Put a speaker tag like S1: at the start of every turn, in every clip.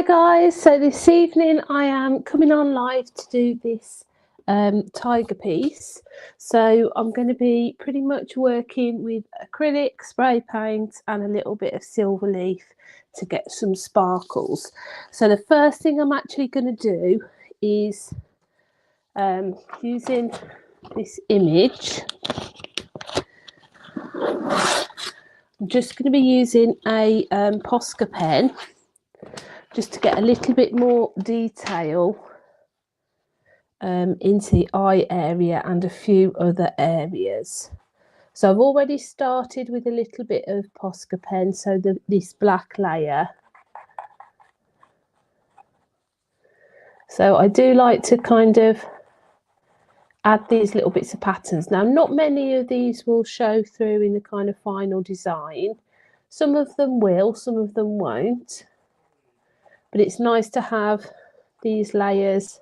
S1: Hi guys, so this evening I am coming on live to do this tiger piece. So I'm going to be pretty much working with acrylic, spray paint and a little bit of silver leaf to get some sparkles. So the first thing I'm actually going to do is using this image, I'm just going to be using a Posca pen just to get a little bit more detail into the eye area and a few other areas. So I've already started with a little bit of Posca pen, so this black layer. So I do like to kind of add these little bits of patterns. Now, not many of these will show through in the kind of final design. Some of them will, some of them won't. But it's nice to have these layers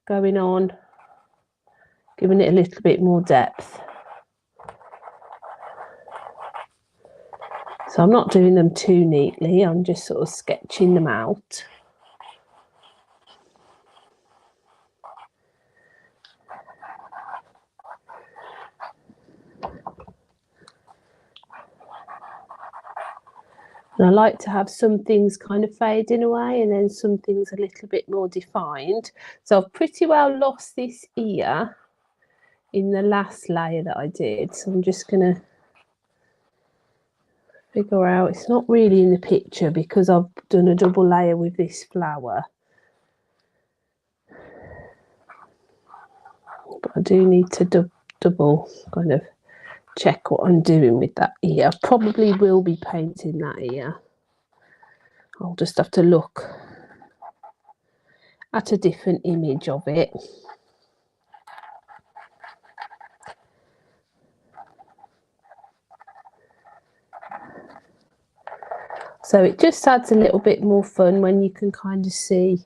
S1: going on, giving it a little bit more depth. So I'm not doing them too neatly, I'm just sort of sketching them out. And I like to have some things kind of fading away and then some things a little bit more defined. So I've pretty well lost this ear in the last layer that I did. So I'm just going to figure out, it's not really in the picture because I've done a double layer with this flower. But I do need to double kind of check what I'm doing with that ear. Probably will be painting that ear. I'll just have to look at a different image of it. So it just adds a little bit more fun when you can kind of see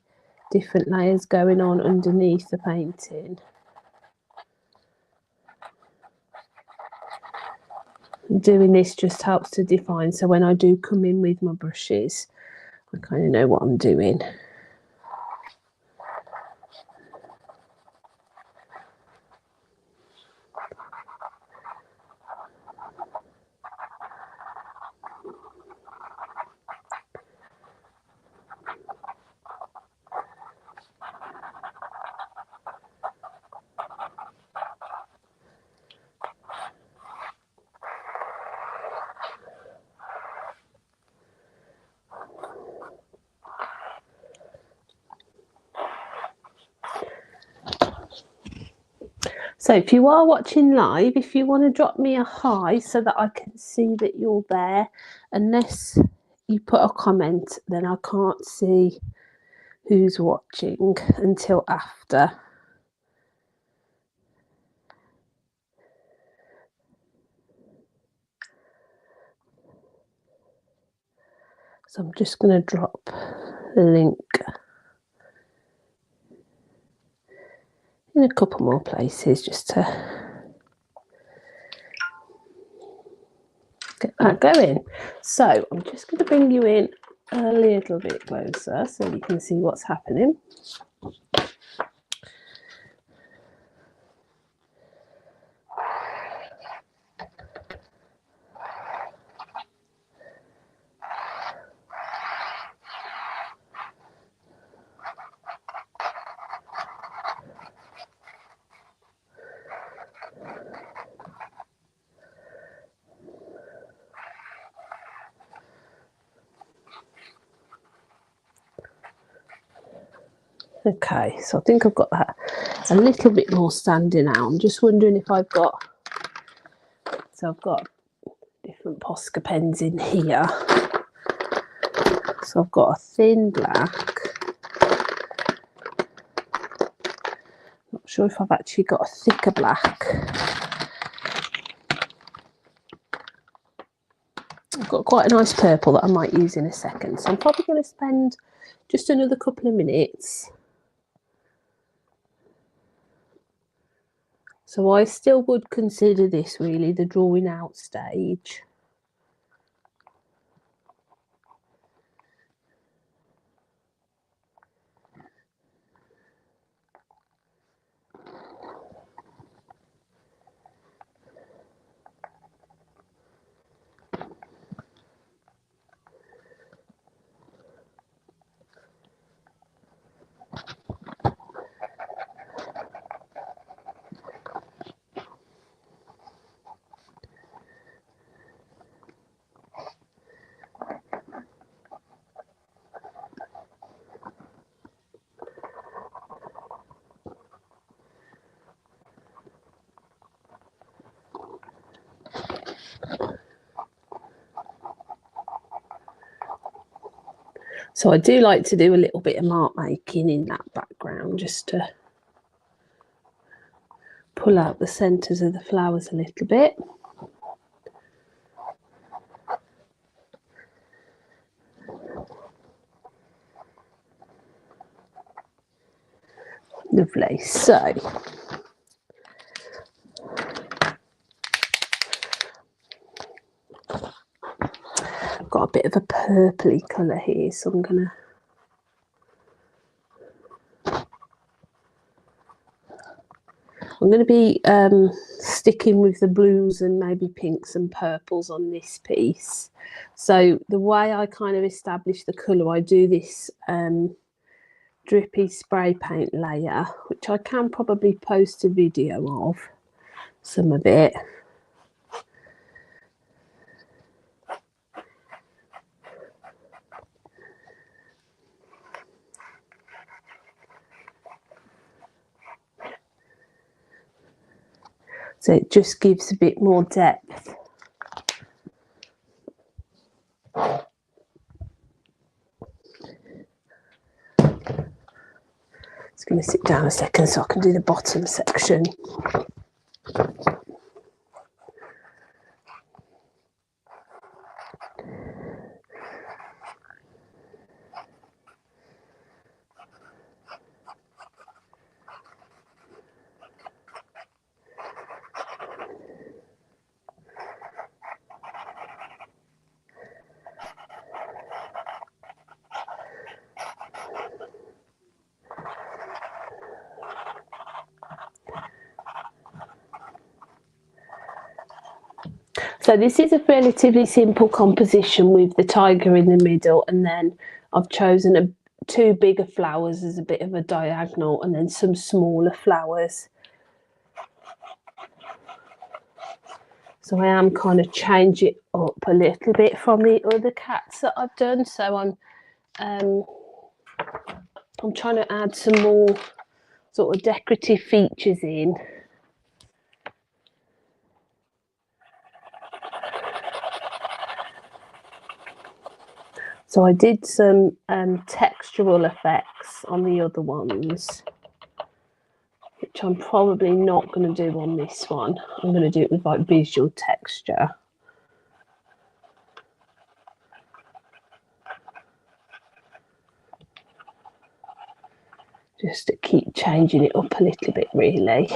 S1: different layers going on underneath the painting. Doing this just helps to define, so when I do come in with my brushes, I kind of know what I'm doing. So if you are watching live, if you want to drop me a hi so that I can see that you're there, unless you put a comment, then I can't see who's watching until after. So I'm just going to drop the link in a couple more places just to get that going. So I'm just going to bring you in a little bit closer so you can see what's happening. Okay, so I think I've got that a little bit more standing out. I'm just wondering if I've got, so I've got different Posca pens in here. So I've got a thin black. Not sure if I've actually got a thicker black. I've got quite a nice purple that I might use in a second. So I'm probably going to spend just another couple of minutes. So I still would consider this really the drawing out stage. So I do like to do a little bit of mark making in that background, just to pull out the centres of the flowers a little bit. Lovely. So I've got a bit of a purpley colour here, so I'm going to be sticking with the blues and maybe pinks and purples on this piece. So the way I kind of establish the colour, I do this drippy spray paint layer, which I can probably post a video of some of it. So it just gives a bit more depth. It's going to sit down a second so I can do the bottom section. So this is a relatively simple composition with the tiger in the middle, and then I've chosen two bigger flowers as a bit of a diagonal, and then some smaller flowers. So I am kind of changing it up a little bit from the other cats that I've done. So I'm trying to add some more sort of decorative features in. So I did some textural effects on the other ones, which I'm probably not going to do on this one. I'm going to do it with like visual texture. Just to keep changing it up a little bit, really.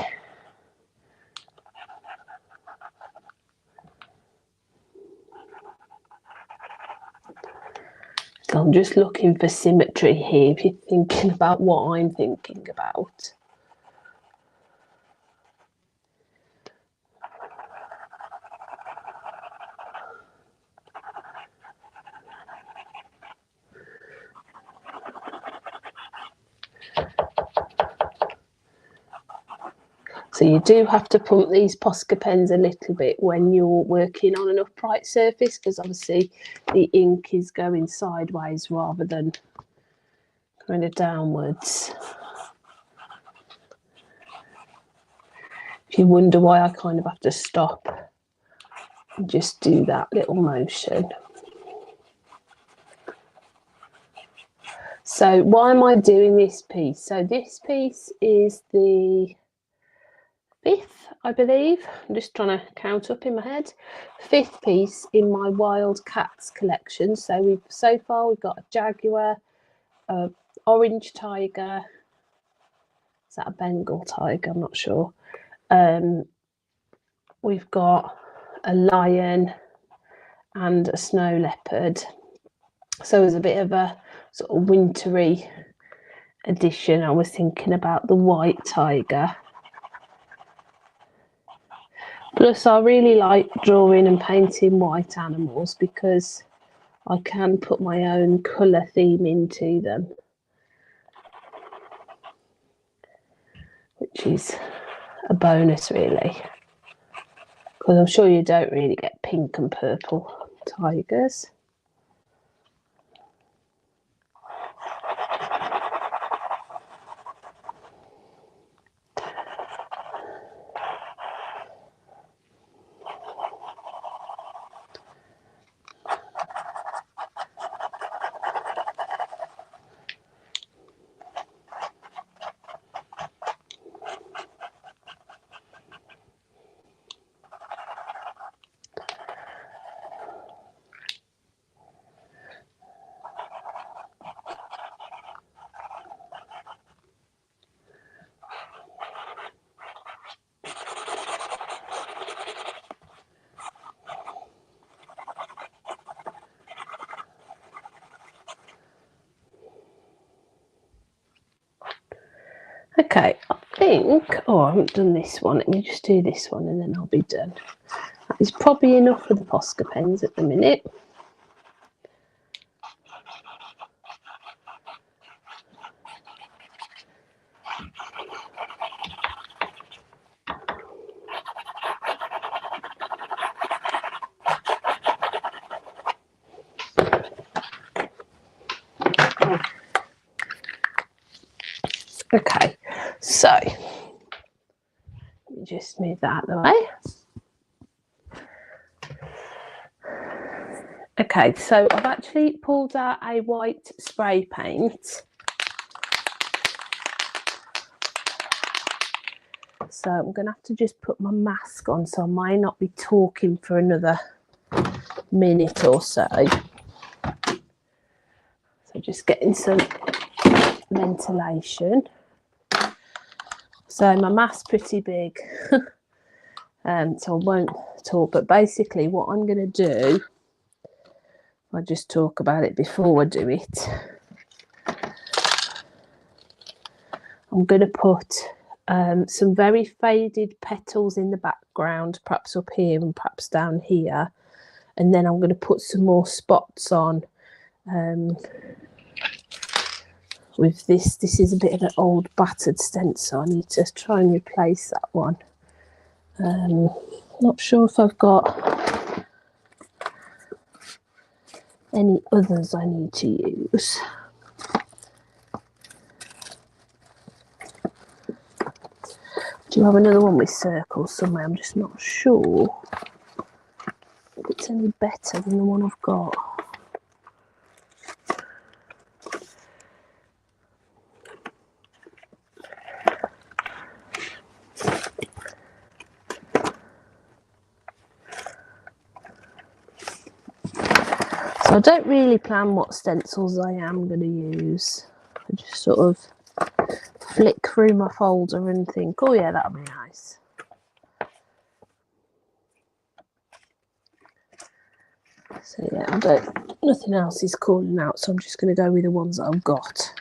S1: So I'm just looking for symmetry here, if you're thinking about what I'm thinking about. So you do have to pump these Posca pens a little bit when you're working on an upright surface, because obviously the ink is going sideways rather than kind of downwards. If you wonder why I kind of have to stop and just do that little motion. So why am I doing this piece? So this piece is the 5th, I believe. I'm just trying to count up in my head. 5th piece in my Wild Cats collection. So far we've got a jaguar, a orange tiger. Is that a Bengal tiger? I'm not sure. We've got a lion and a snow leopard. So as a bit of a sort of wintry addition, I was thinking about the white tiger. Plus, I really like drawing and painting white animals because I can put my own colour theme into them, which is a bonus, really, because I'm sure you don't really get pink and purple tigers. Okay, I think, oh, I haven't done this one. Let me just do this one and then I'll be done. That is probably enough for the Posca pens at the minute. Okay, so let me just move that out of the way. Okay, so I've actually pulled out a white spray paint. So I'm going to have to just put my mask on, so I might not be talking for another minute or so. So just getting some ventilation. So my mask's pretty big, so I won't talk. But basically what I'm going to do, I'll just talk about it before I do it. I'm going to put some very faded petals in the background, perhaps up here and perhaps down here. And then I'm going to put some more spots on with this. This is a bit of an old battered stencil. I need to try and replace that one. Not sure if I've got any others I need to use. Do you have another one with circles somewhere? I'm just not sure if it's any better than the one I've got. So I don't really plan what stencils I am going to use. I just sort of flick through my folder and think, oh yeah, that'll be nice. So yeah, nothing else is calling out, so I'm just going to go with the ones that I've got.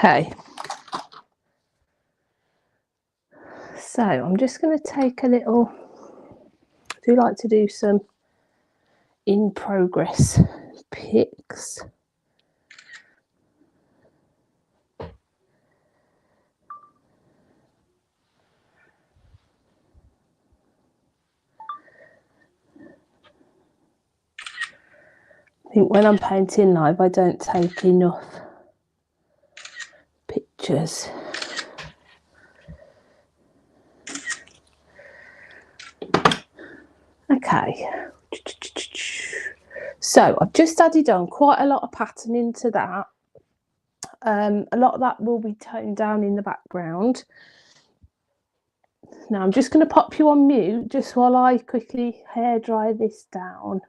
S1: Okay, so I'm just going to take a little, I do like to do some in progress picks. I think when I'm painting live, I don't take enough pictures. Okay, so I've just added on quite a lot of pattern into that. A lot of that will be toned down in the background. Now I'm just going to pop you on mute just while I quickly hair dry this down.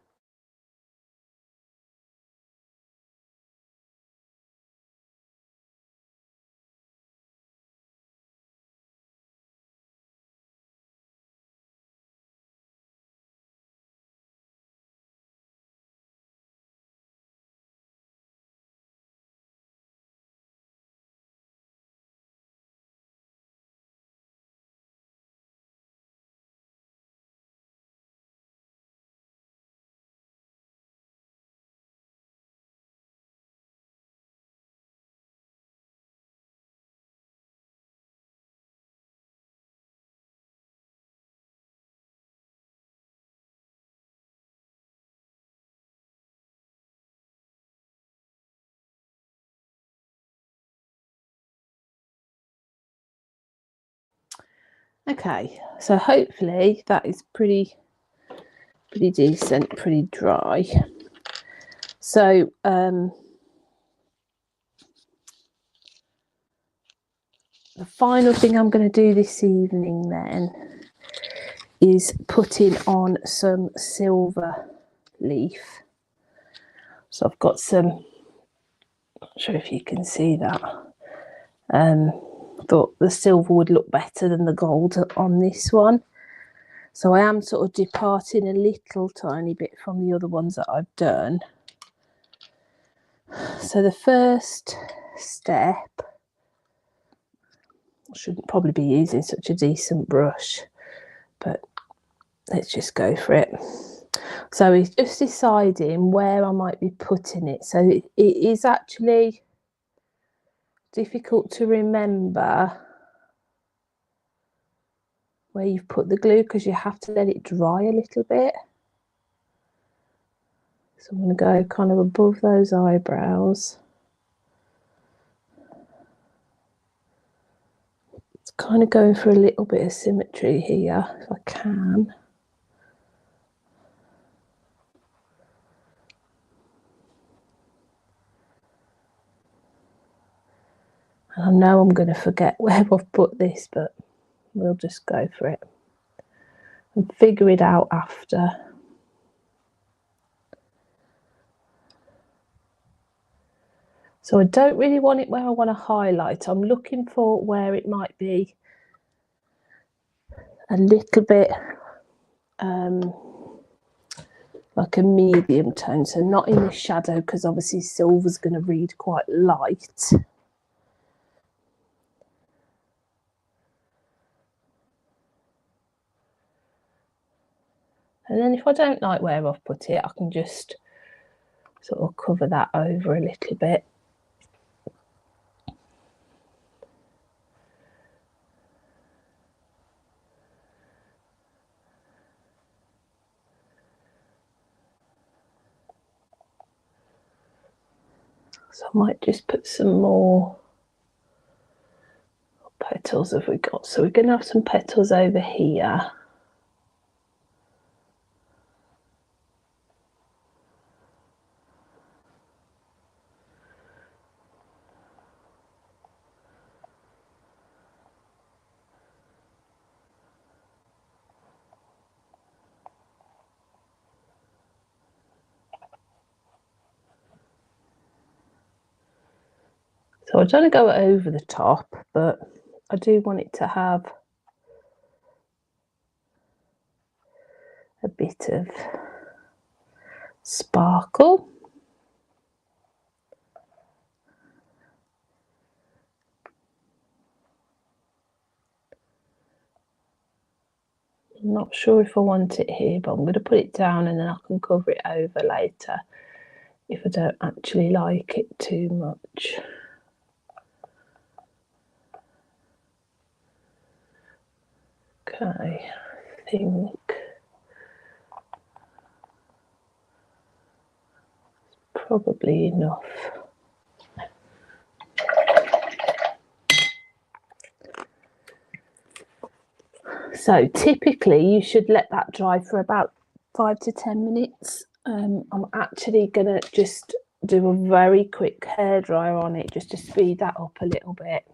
S1: Okay, so hopefully that is pretty decent, pretty dry. So the final thing I'm going to do this evening then is putting on some silver leaf. So I've got some, not sure if you can see that. Thought the silver would look better than the gold on this one. So I am sort of departing a little tiny bit from the other ones that I've done. So the first step, I shouldn't probably be using such a decent brush, but let's just go for it. So it's just deciding where I might be putting it. So it is actually difficult to remember where you've put the glue because you have to let it dry a little bit. So I'm going to go kind of above those eyebrows. It's kind of going for a little bit of symmetry here if I can. And I know I'm going to forget where I've put this, but we'll just go for it and figure it out after. So I don't really want it where I want to highlight. I'm looking for where it might be a little bit like a medium tone, so not in the shadow because obviously silver's going to read quite light. And then if I don't like where I've put it, I can just sort of cover that over a little bit. So I might just put some more petals have we got. So we're going to have some petals over here. So I don't want to go over the top, but I do want it to have a bit of sparkle. I'm not sure if I want it here, but I'm going to put it down and then I can cover it over later. if I don't actually like it too much. Okay, I think probably enough. So typically you should let that dry for about 5 to 10 minutes. I'm actually going to just do a very quick hairdryer on it just to speed that up a little bit.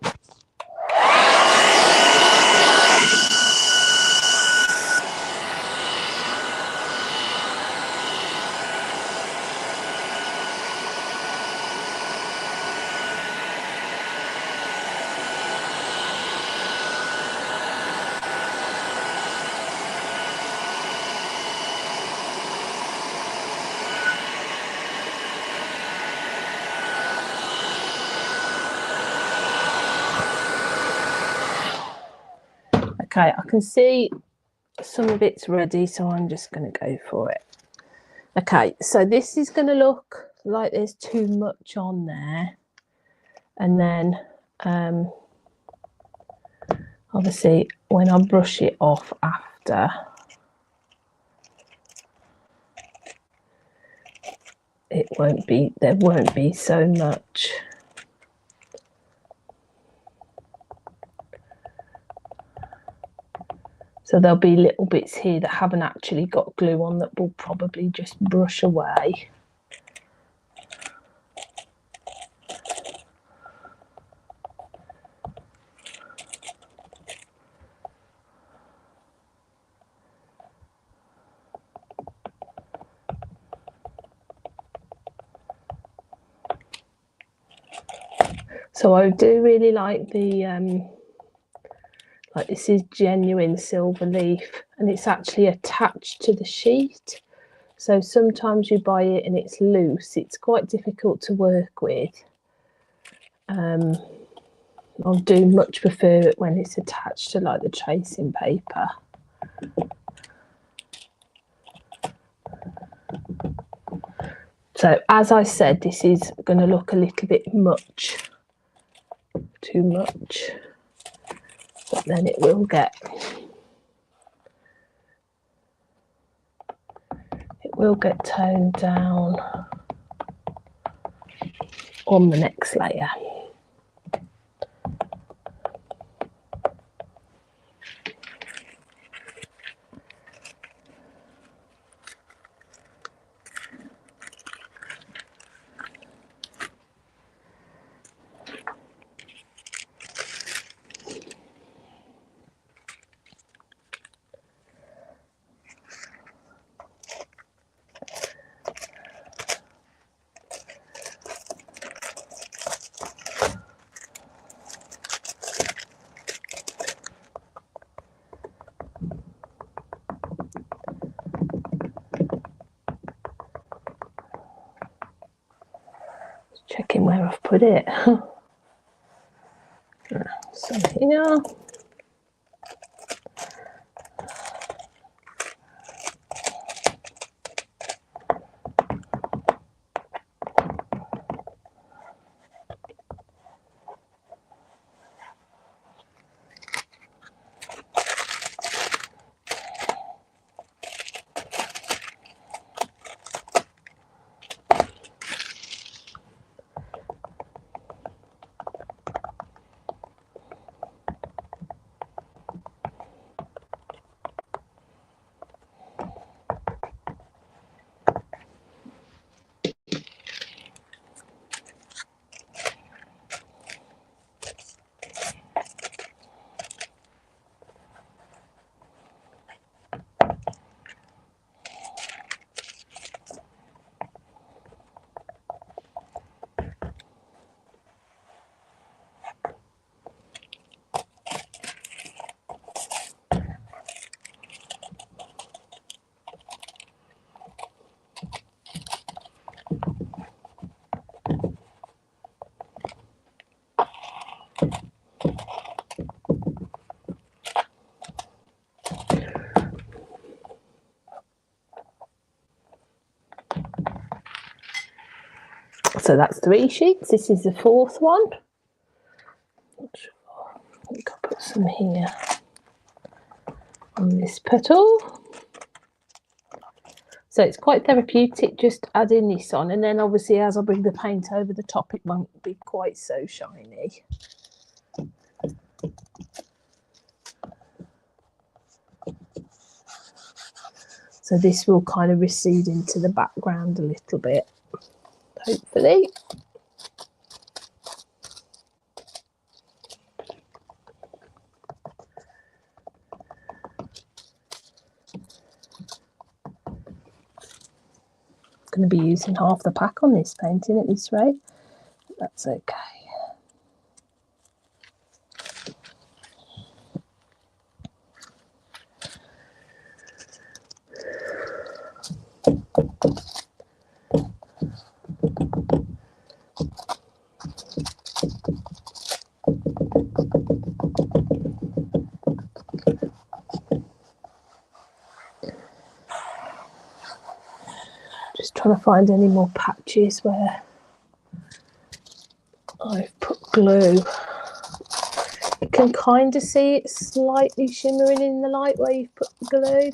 S1: Okay, I can see some of it's ready, so I'm just going to go for it. Okay, so this is going to look like there's too much on there, and then obviously when I brush it off after, there won't be so much. So there'll be little bits here that haven't actually got glue on that will probably just brush away. So I do really like the like this is genuine silver leaf, and it's actually attached to the sheet. So sometimes you buy it and it's loose. It's quite difficult to work with. I do much prefer it when it's attached to like the tracing paper. So as I said, this is going to look a little bit too much, but then it will get toned down on the next layer. Checking where I've put it. So here. So that's 3 sheets. This is the 4th one. I think I'll put some here on this petal. So it's quite therapeutic just adding this on, and then obviously as I bring the paint over the top it won't be quite so shiny. So this will kind of recede into the background a little bit, hopefully. Going to be using half the pack on this painting at this rate. That's okay. Just trying to find any more patches where I've put glue. You can kind of see it slightly shimmering in the light where you've put the glue.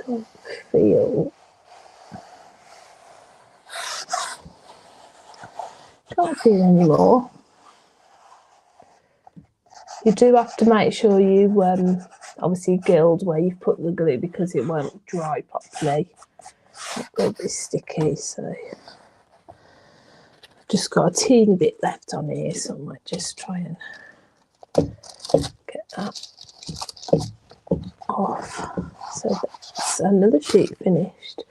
S1: Can't feel. Can't feel anymore. You do have to make sure you obviously gild where you've put the glue because it won't dry properly. It will be sticky, so just got a teeny bit left on here, so I might just try and get that off. So that's another sheet finished.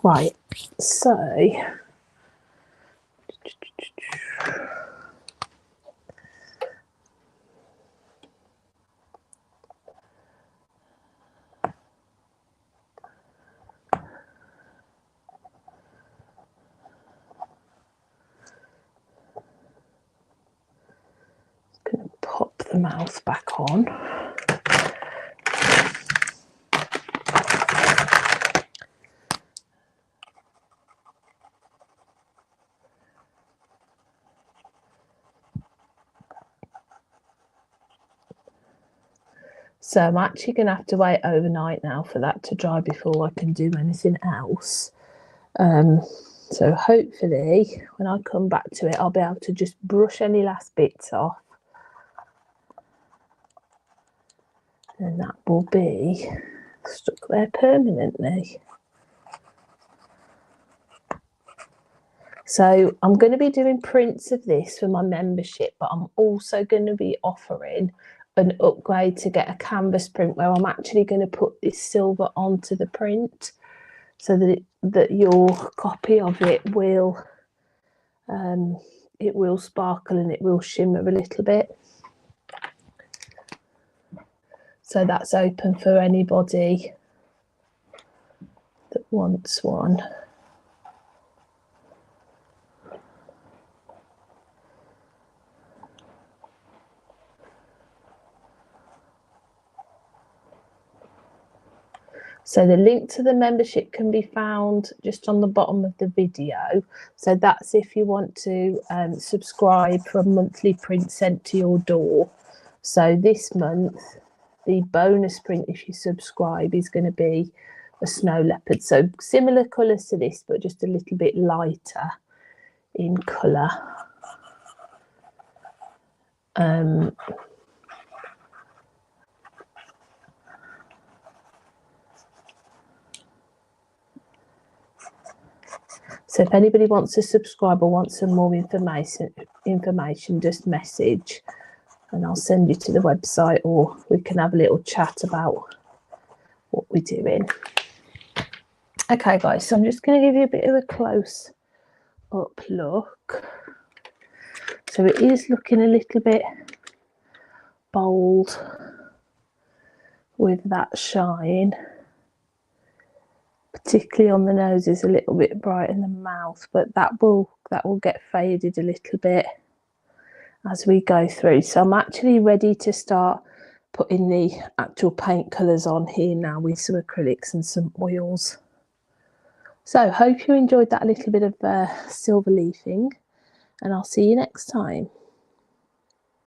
S1: Right, so going to pop the mouth back on. So I'm actually going to have to wait overnight now for that to dry before I can do anything else. So hopefully when I come back to it, I'll be able to just brush any last bits off. And that will be stuck there permanently. So I'm going to be doing prints of this for my membership, but I'm also going to be offering an upgrade to get a canvas print where I'm actually going to put this silver onto the print so that your copy of it will sparkle and it will shimmer a little bit. So that's open for anybody that wants one. So the link to the membership can be found just on the bottom of the video. So that's if you want to subscribe for a monthly print sent to your door. So this month, the bonus print, if you subscribe, is going to be a snow leopard. So similar colours to this, but just a little bit lighter in colour. So if anybody wants to subscribe or wants some more information, just message and I'll send you to the website, or we can have a little chat about what we're doing. Okay guys, so I'm just going to give you a bit of a close up look. So it is looking a little bit bold with that shine. Particularly on the nose is a little bit bright in the mouth, but that will get faded a little bit as we go through. So I'm actually ready to start putting the actual paint colours on here now with some acrylics and some oils. So hope you enjoyed that little bit of silver leafing, and I'll see you next time.